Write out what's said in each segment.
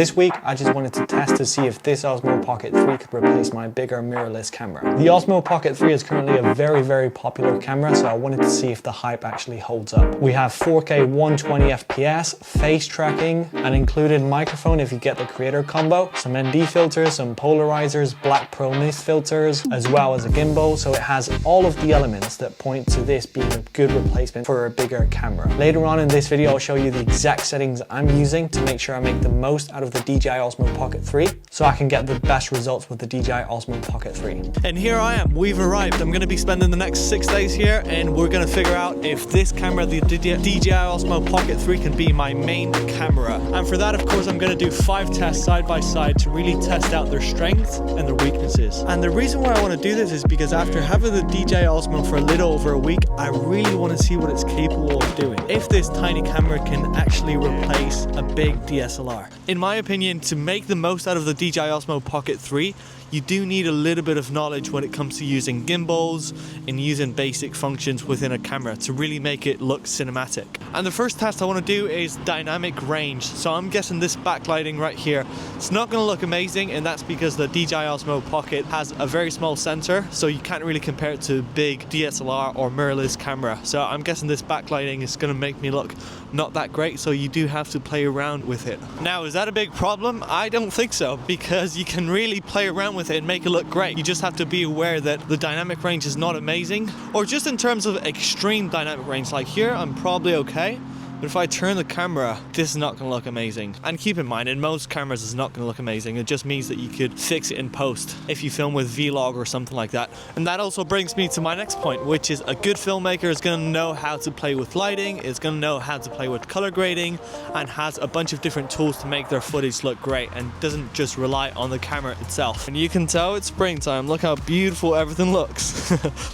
this week, I just wanted to test to see if this Osmo Pocket 3 could replace my bigger mirrorless camera. The Osmo Pocket 3 is currently a very popular camera, so I wanted to see if the hype actually holds up. We have 4K 120 FPS, face tracking, an included microphone if you get the creator combo, some ND filters, some polarizers, black pro mist filters, as well as a gimbal, so it has all of the elements that point to this being a good replacement for a bigger camera. Later on in this video, I'll show you the exact settings I'm using to make sure I make the most out of the DJI Osmo Pocket 3 so I can get the best results with the DJI Osmo Pocket 3. And here I am, we've arrived. I'm gonna be spending the next 6 days here and we're gonna figure out if this camera, the DJI Osmo Pocket 3, can be my main camera. And for that, of course, I'm gonna do 5 tests side by side to really test out their strengths and their weaknesses. And the reason why I wanna do this is because after having the DJI Osmo for a little over a week, I really wanna see what it's capable of doing. If this tiny camera can actually replace a big DSLR. In my opinion, to make the most out of the DJI Osmo Pocket 3, you do need a little bit of knowledge when it comes to using gimbals and using basic functions within a camera to really make it look cinematic. And the first test I want to do is dynamic range. So I'm guessing this backlighting right here, it's not going to look amazing, and that's because the DJI Osmo Pocket has a very small sensor, so you can't really compare it to a big DSLR or mirrorless camera. So I'm guessing this backlighting is going to make me look not that great, so you do have to play around with it. Now, is that a big problem? I don't think so, because you can really play around with it and make it look great. You just have to be aware that the dynamic range is not amazing, or just in terms of extreme dynamic range. Like here, I'm probably okay. But if I turn the camera, this is not going to look amazing. And keep in mind, in most cameras, it's not going to look amazing. It just means that you could fix it in post if you film with vlog or something like that. And that also brings me to my next point, which is a good filmmaker is going to know how to play with lighting, is going to know how to play with color grading, and has a bunch of different tools to make their footage look great and doesn't just rely on the camera itself. And you can tell it's springtime. Look how beautiful everything looks.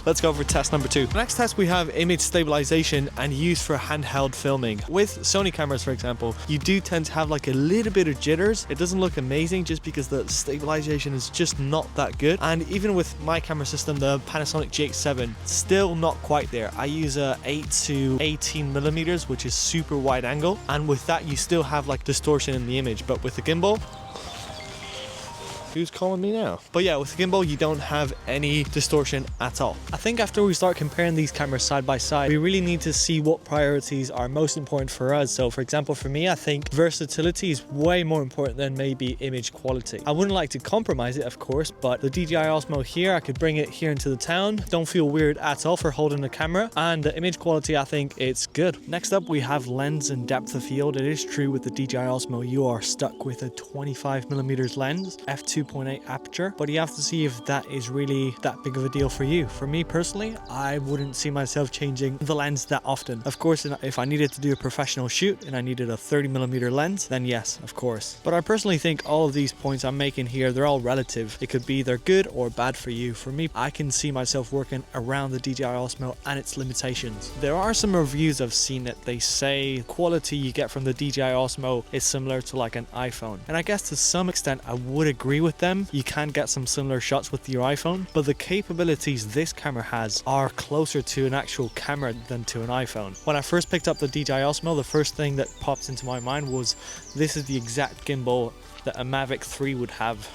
Let's go for test number 2. Next test, we have image stabilization and use for handheld filming. With Sony cameras, for example, you do tend to have like a little bit of jitters. It doesn't look amazing just because the stabilization is just not that good. And even with my camera system, the Panasonic GH7, still not quite there. I use a 8 to 18 millimeters, which is super wide angle. And with that, you still have like distortion in the image. But with the gimbal, who's calling me now? But yeah, with the gimbal, you don't have any distortion at all. I think after we start comparing these cameras side by side, we really need to see what priorities are most important for us. So for example, for me, I think versatility is way more important than maybe image quality. I wouldn't like to compromise it, of course, but the DJI Osmo here, I could bring it here into the town. Don't feel weird at all for holding the camera. And the image quality, I think it's good. Next up, we have lens and depth of field. It is true with the DJI Osmo, you are stuck with a 25 millimeters lens, f2.8 aperture, but you have to see if that is really that big of a deal for you. For me personally, I wouldn't see myself changing the lens that often. Of course, if I needed to do a professional shoot and I needed a 30 millimeter lens, then yes, of course. But I personally think all of these points I'm making here, they're all relative. It could be either good or bad for you. For me, I can see myself working around the DJI Osmo and its limitations. There are some reviews I've seen that they say quality you get from the DJI Osmo is similar to like an iPhone. And I guess to some extent I would agree with them. You can get some similar shots with your iPhone, but the capabilities this camera has are closer to an actual camera than to an iPhone. When I first picked up the DJI Osmo, the first thing that popped into my mind was this is the exact gimbal that a Mavic 3 would have,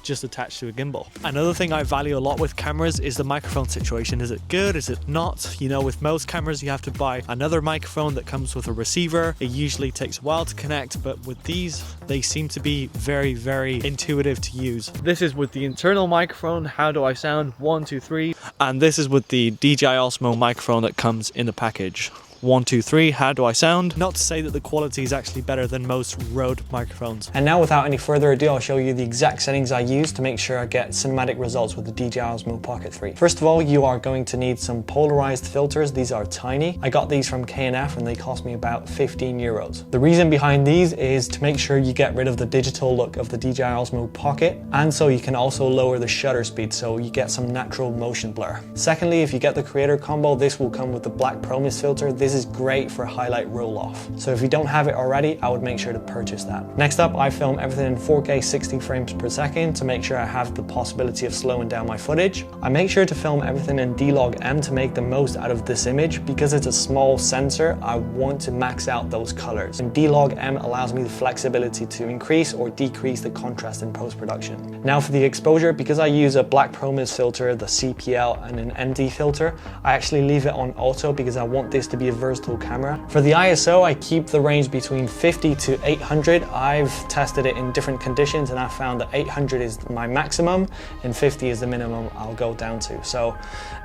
just attached to a gimbal. Another thing I value a lot with cameras is the microphone situation. Is it good? Is it not? You know, with most cameras you have to buy another microphone that comes with a receiver. It usually takes a while to connect, but with these, they seem to be very intuitive to use. This is with the internal microphone. How do I sound? 1, 2, 3. And this is with the DJI Osmo microphone that comes in the package. 1, 2, 3, how do I sound? Not to say that the quality is actually better than most Rode microphones. And now without any further ado, I'll show you the exact settings I use to make sure I get cinematic results with the DJI Osmo Pocket 3. First of all, you are going to need some polarized filters. These are tiny. I got these from K&F and they cost me about 15 euros. The reason behind these is to make sure you get rid of the digital look of the DJI Osmo Pocket, and so you can also lower the shutter speed so you get some natural motion blur. Secondly, if you get the creator combo, this will come with the black pro mist filter. this is great for highlight roll off. So if you don't have it already, I would make sure to purchase that. Next up, I film everything in 4K 60 frames per second to make sure I have the possibility of slowing down my footage. I make sure to film everything in D-Log-M to make the most out of this image. Because it's a small sensor, I want to max out those colors. And D-Log-M allows me the flexibility to increase or decrease the contrast in post-production. Now for the exposure, because I use a black promise filter, the CPL, and an ND filter, I actually leave it on auto because I want this to be a versatile camera. For the ISO, I keep the range between 50 to 800. I've tested it in different conditions and I found that 800 is my maximum and 50 is the minimum I'll go down to. So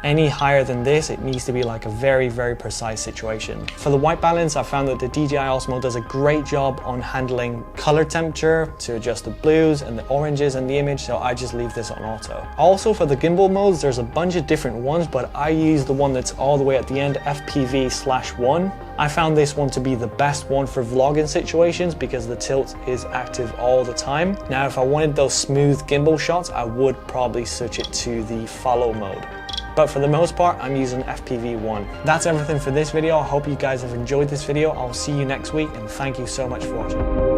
any higher than this, it needs to be like a very, very precise situation. For the white balance, I found that the DJI Osmo does a great job on handling color temperature to adjust the blues and the oranges in the image, so I just leave this on auto. Also for the gimbal modes, there's a bunch of different ones, but I use the one that's all the way at the end, FPV/1. I found this one to be the best one for vlogging situations because the tilt is active all the time. Now, if I wanted those smooth gimbal shots, I would probably switch it to the follow mode. But for the most part, I'm using FPV1. That's everything for this video. I hope you guys have enjoyed this video. I'll see you next week and thank you so much for watching.